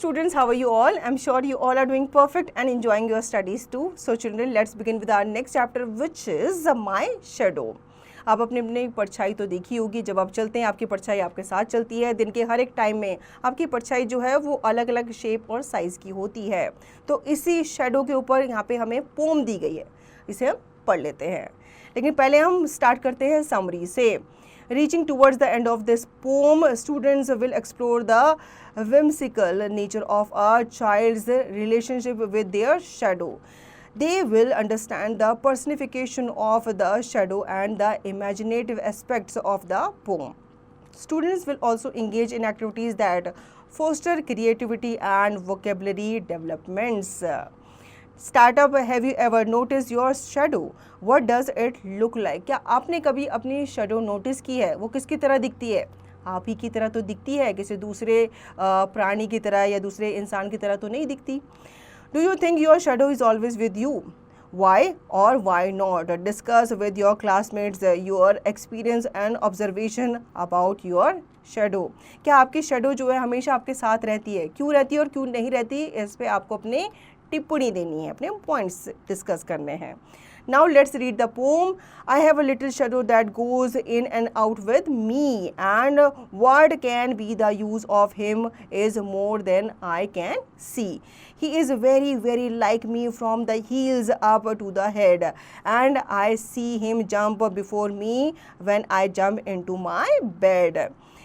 students, how are you all? I'm sure you all are doing perfect and enjoying your studies too. So children, let's begin with our next chapter, which is my shadow. आप अपने अपने परछाई तो देखी होगी, जब आप चलते हैं आपकी परछाई आपके साथ चलती है। दिन के हर एक टाइम में आपकी परछाई जो है वो अलग अलग शेप और साइज़ की होती है। तो इसी शेडो के ऊपर यहाँ पे हमें पोम दी गई है, इसे हम पढ़ लेते हैं। लेकिन पहले हम स्टार्ट करते हैं समरी से। Reaching towards the end of this poem, students will explore the whimsical nature of a child's relationship with their shadow. They will understand the personification of the shadow and the imaginative aspects of the poem. Students will also engage in activities that foster creativity and vocabulary developments. Startup, have you ever notice your shadow? What does it look like? क्या आपने कभी अपनी shadow notice की है? वो किसकी तरह दिखती है? आप ही की तरह तो दिखती है, किसी दूसरे प्राणी की तरह या दूसरे इंसान की तरह तो नहीं दिखती। Do you think your shadow is always with you? Why or why not? Discuss with your classmates your experience and observation about your shadow. क्या आपकी शेडो जो है हमेशा आपके साथ रहती है? क्यों रहती है और क्यों नहीं रहती, इस पर आपको अपने टिप्पणी देनी है, अपने पॉइंट्स डिस्कस करने हैं। Now let's read the poem. I have a little shadow that goes in and out with me and what can be the use of him is more than I can see. He is very very like me from the heels up to the head and I see him jump before me when I jump into my bed।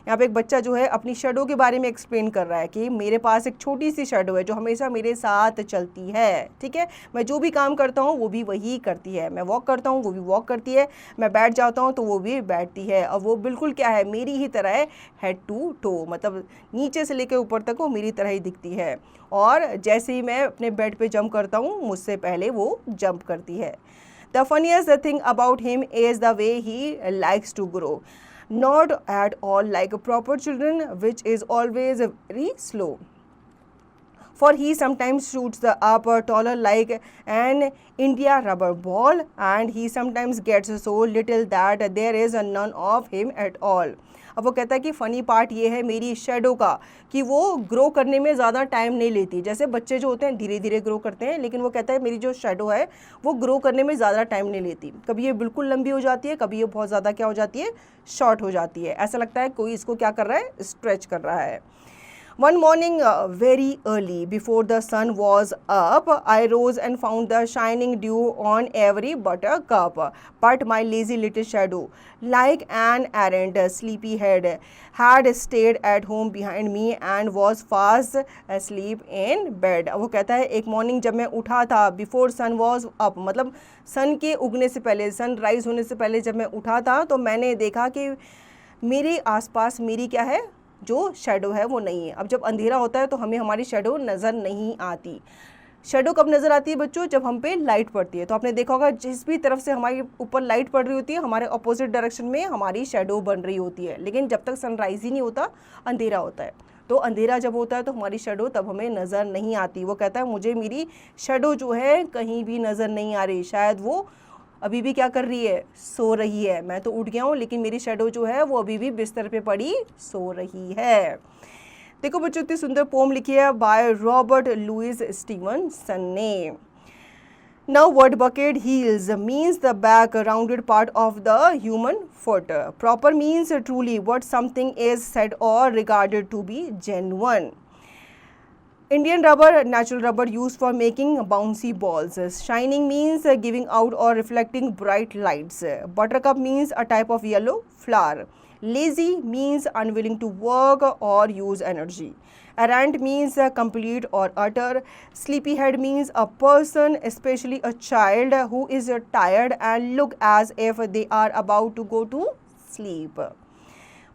यहाँ पे एक बच्चा जो है अपनी shadow के बारे में एक्सप्लेन कर रहा है कि मेरे पास एक छोटी सी शेडो है जो हमेशा मेरे साथ चलती है। ठीक है, मैं जो भी काम करता हूँ वो भी वही करती है, मैं वॉक करता हूँ वो भी वॉक करती है, मैं बैठ जाता हूँ तो वो भी बैठती है, और वो बिल्कुल क्या है, मेरी ही तरह है, हेड टू टो, मतलब नीचे से लेकर ऊपर तक वो मेरी तरह ही दिखती है। और जैसे ही मैं अपने बेड पे जंप करता हूँ मुझसे पहले वो जंप करती है। The funniest thing about him is the way he likes to grow, not at all like proper children, which is always very slow. For he sometimes shoots the up taller like an India rubber ball, and he sometimes gets so little that there is none of him at all. अब वो कहता है कि funny part ये है मेरी shadow का कि वो ग्रो करने में ज़्यादा टाइम नहीं लेती। जैसे बच्चे जो होते हैं धीरे धीरे ग्रो करते हैं, लेकिन वो कहता है मेरी जो शेडो है वो ग्रो करने में ज़्यादा टाइम नहीं लेती। कभी ये बिल्कुल लंबी हो जाती है, कभी ये बहुत ज़्यादा क्या हो जाती है, शॉर्ट हो जाती है। ऐसा लगता है कोई इसको क्या कर रहा है, स्ट्रेच कर रहा है। One morning, very early, before the sun was up, I rose and found the shining dew on every buttercup. But my lazy little shadow, like an errant sleepyhead, had stayed at home behind me and was fast asleep in bed. वो कहता है एक morning जब मैं उठा था, before sun was up, मतलब सन के उगने से पहले, सन राइज होने से पहले जब मैं उठा था तो मैंने देखा कि मेरे आसपास मेरी क्या है, जो शेडो है वो नहीं है। अब जब अंधेरा होता है तो हमें हमारी शेडो नज़र नहीं आती। शेडो कब नज़र आती है बच्चों? जब हम पे लाइट पड़ती है। तो आपने देखा होगा जिस भी तरफ से हमारे ऊपर लाइट पड़ रही होती है, हमारे अपोजिट डायरेक्शन में हमारी शेडो बन रही होती है। लेकिन जब तक सनराइज़ ही नहीं होता, अंधेरा होता है। तो अंधेरा जब होता है तो हमारी शेडो तब हमें नज़र नहीं आती। वो कहता है मुझे मेरी शेडो जो है कहीं भी नज़र नहीं आ रही, शायद वो अभी भी क्या कर रही है, सो रही है। मैं तो उठ गया हूँ लेकिन मेरी शेडो जो है वो अभी भी बिस्तर पे पड़ी सो रही है। देखो बच्चों, इतनी सुंदर पोम लिखी है बाय रॉबर्ट लुइस स्टीवनसन ने। Now word bucket heels means the back rounded part of the human foot. Proper means truly what something is said or regarded to be genuine. Indian rubber, natural rubber used for making bouncy balls. Shining means giving out or reflecting bright lights. Buttercup means a type of yellow flower. Lazy means unwilling to work or use energy. Errant means complete or utter. Sleepyhead means a person, especially a child, who is tired and look as if they are about to go to sleep.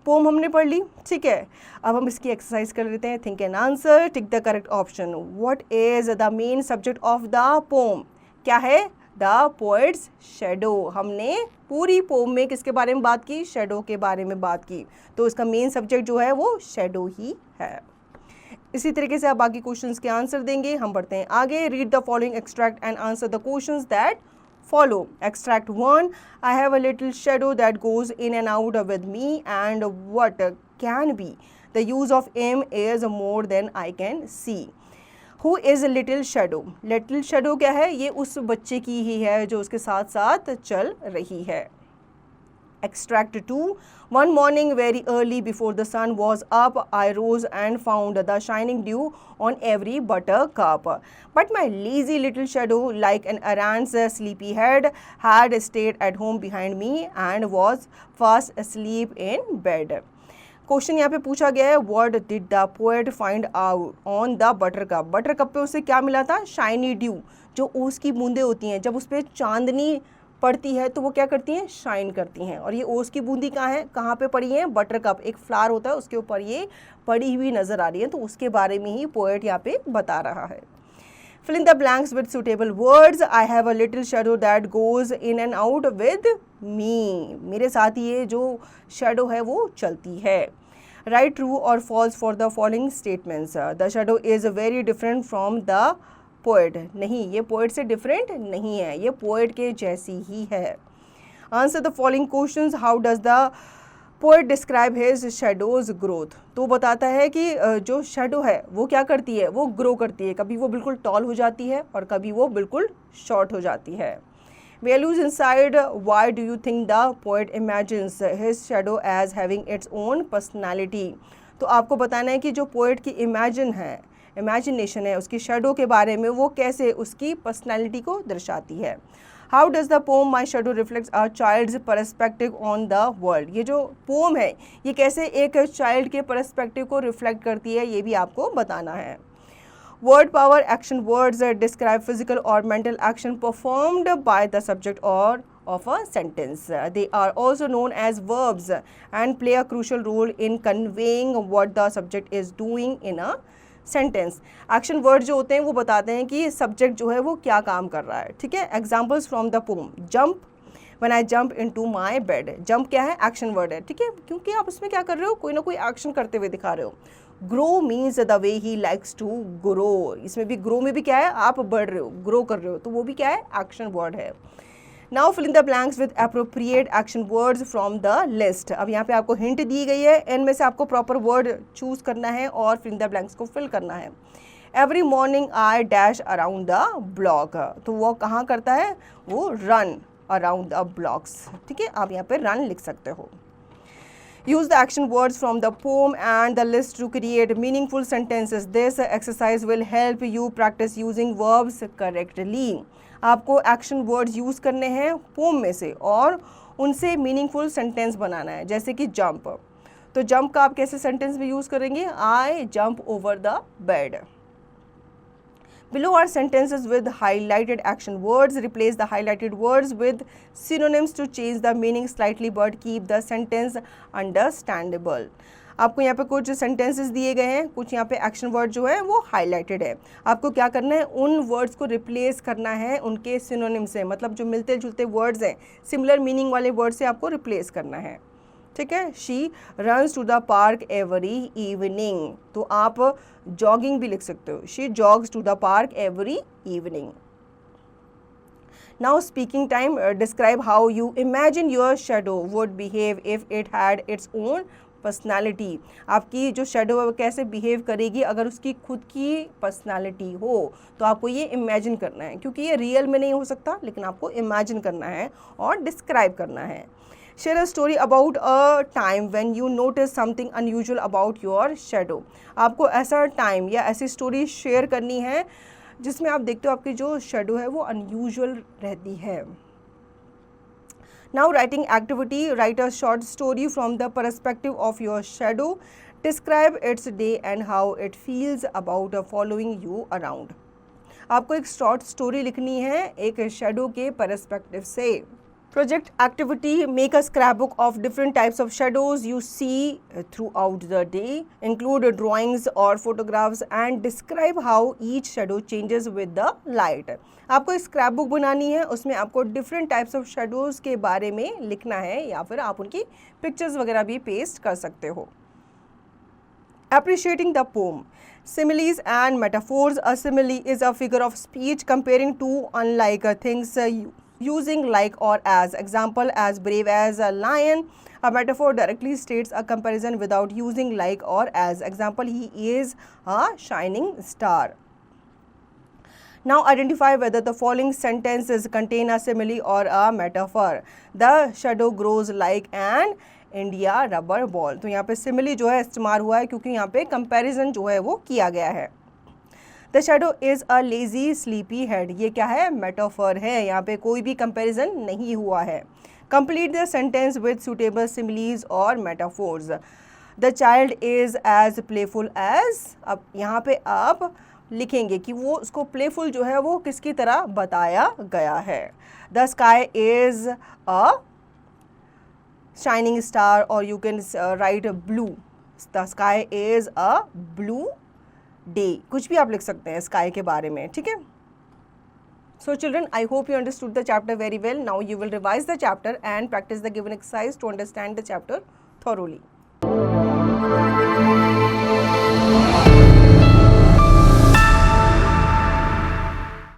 Poem हमने पढ़ ली, ठीक है। अब हम इसकी exercise कर लेते हैं। Think and answer, tick the correct option. What is the main subject of the pome? क्या है? The poets shadow. हमने पूरी पोम में किसके बारे में बात की? शेडो के बारे में बात की। तो इसका मेन सब्जेक्ट जो है वो शेडो ही है। इसी तरीके से आप बाकी क्वेश्चंस के आंसर देंगे। हम बढ़ते हैं आगे। Read the following extract and answer the questions that follow. Extract 1. I have a little shadow that goes in and out with me and what can be the use of him is more than I can see. Who is little shadow, little shadow क्या है, ये उस बच्चे की ही है जो उसके साथ साथ चल रही है। Extract 2. One morning very early before the sun was up, I rose and found the shining dew on every buttercup. But my lazy little shadow, like an errant's sleepy head, had stayed at home behind me and was fast asleep in bed. Question यहाँ पे पूछा गया है, what did the poet find out on the buttercup. Buttercup पे उसे क्या मिला था, शाइनी ड्यू, जो ओस की बूंदें होती हैं, जब उस पर चांदनी पड़ती है तो वो क्या करती हैं, शाइन करती हैं। और ये ओस की बूंदी कहाँ है, कहाँ पे पड़ी है, बटरकप, एक फ्लावर होता है उसके ऊपर ये पड़ी हुई नज़र आ रही है, तो उसके बारे में ही पोएट यहाँ पे बता रहा है। Fill in the blanks with suitable words. I have a little shadow that goes in and out with me. मेरे साथ ये जो shadow है वो चलती है। Write true or false for the following statements. The shadow is very different from the poet. नहीं, ये poet से different नहीं है, ये poet के जैसी ही है। Answer the following questions. How does the poet describe his shadows growth. तो बताता है कि जो शेडो है वो क्या करती है, वो ग्रो करती है, कभी वो बिल्कुल टॉल हो जाती है और कभी वो बिल्कुल शॉर्ट हो जाती है। Values inside, why do you think the poet imagines his shadow as having its own personality. तो आपको बताना है कि जो पोएट की इमेजिनेशन है उसकी शेडो के बारे में, वो कैसे उसकी पर्सनैलिटी को दर्शाती है। How does the poem my shadow reflects a child's perspective on the world. ये जो पोम है ये कैसे एक चाइल्ड के परस्पेक्टिव को रिफ्लेक्ट करती है, ये भी आपको बताना है। Word power, action words describe physical or mental action performed by the subject or of a sentence. They are also known as verbs and play a crucial role in conveying what the subject is doing in a sentence. Action word जो होते हैं वो बताते हैं कि subject जो है वो क्या काम कर रहा है, ठीक है। Examples from the poem. Jump, when I jump into my bed. Jump क्या है, action word है, ठीक है, क्योंकि आप उसमें क्या कर रहे हो, कोई ना कोई action करते हुए दिखा रहे हो। Grow means the way he likes to grow. इसमें भी grow में भी क्या है, आप बढ़ रहे हो, grow कर रहे हो, तो वो भी क्या है, action word है। Now fill in the blanks with appropriate action words from the list. अब यहाँ पे आपको हिंट दी गई है, इन में से आपको प्रॉपर वर्ड चूज करना है और fill in the blanks को फिल करना है। Every morning I dash around the block. तो वो कहाँ करता है, वो run around the blocks, ठीक है, आप यहाँ पे run लिख सकते हो। Use the action words from the poem and the list to create meaningful sentences. This exercise will help you practice using verbs correctly. आपको एक्शन वर्ड्स यूज़ करने हैं पोम में से और उनसे मीनिंगफुल सेंटेंस बनाना है, जैसे कि जंप। तो जंप का आप कैसे सेंटेंस में यूज़ करेंगे, I jump over the bed. Below are sentences with highlighted action words. Replace the highlighted words with synonyms to change the meaning slightly but keep the sentence understandable. आपको यहाँ पे कुछ sentences दिए गए हैं, कुछ यहाँ पे एक्शन वर्ड जो है वो हाईलाइटेड है। आपको क्या करना है, उन वर्ड्स को रिप्लेस करना है उनके सिनोनिम से, मतलब जो मिलते जुलते वर्ड्स हैं, सिमिलर मीनिंग वाले वर्ड से आपको रिप्लेस करना है, ठीक है। She runs to the park every evening, तो आप जॉगिंग भी लिख सकते हो, she jogs to the park every evening. Now speaking time, describe how you imagine your shadow would behave if it had its own personality. आपकी जो shadow है वो कैसे बिहेव करेगी अगर उसकी खुद की पर्सनालिटी हो, तो आपको ये इमेजिन करना है, क्योंकि ये रियल में नहीं हो सकता, लेकिन आपको इमेजिन करना है और डिस्क्राइब करना है। Share a story about a time when you notice something unusual about your shadow. आपको ऐसा टाइम या ऐसी स्टोरी शेयर करनी है जिसमें आप देखते हो आपकी जो शेडो है वो अनयूजुअल रहती है। Now writing activity, write a short story from the perspective of your shadow. Describe its day and how it feels about following you around. आपको एक शॉर्ट स्टोरी लिखनी है एक शेडो के परस्पेक्टिव से। Project activity, make a scrapbook of different types of shadows you see throughout the day. Include drawings or photographs and describe how each shadow changes with the light. आपको scrap book बनानी है, उसमें आपको different types of shadows के बारे में लिखना है या फिर आप उनकी पिक्चर्स वगैरह भी पेस्ट कर सकते हो। Appreciating the poem. Similes and metaphors. A simile is a figure of speech comparing two unlike things using like or as. Example, as brave as a lion. A metaphor directly states a comparison without using like or as. Example, he is a shining star. Now identify whether the following sentences contain a simile or a metaphor. The shadow grows like an India rubber ball. तो यहाँ पे simile जो है इस्तेमाल हुआ है क्योंकि यहाँ पे comparison जो है वो किया गया है. The shadow is a lazy sleepy head. ये क्या है? Metaphor है. यहाँ पे कोई भी comparison नहीं हुआ है. Complete the sentence with suitable similes or metaphors. The child is as playful as. अब यहाँ पे आप लिखेंगे कि वो उसको playful जो है वो किसकी तरह बताया गया है. The sky is a shining star, or you can write blue. The sky is a blue day. कुछ भी आप लिख सकते हैं sky के बारे में, ठीक है. So children, I hope you understood the chapter very well. Now you will revise the chapter and practice the given exercise to understand the chapter thoroughly.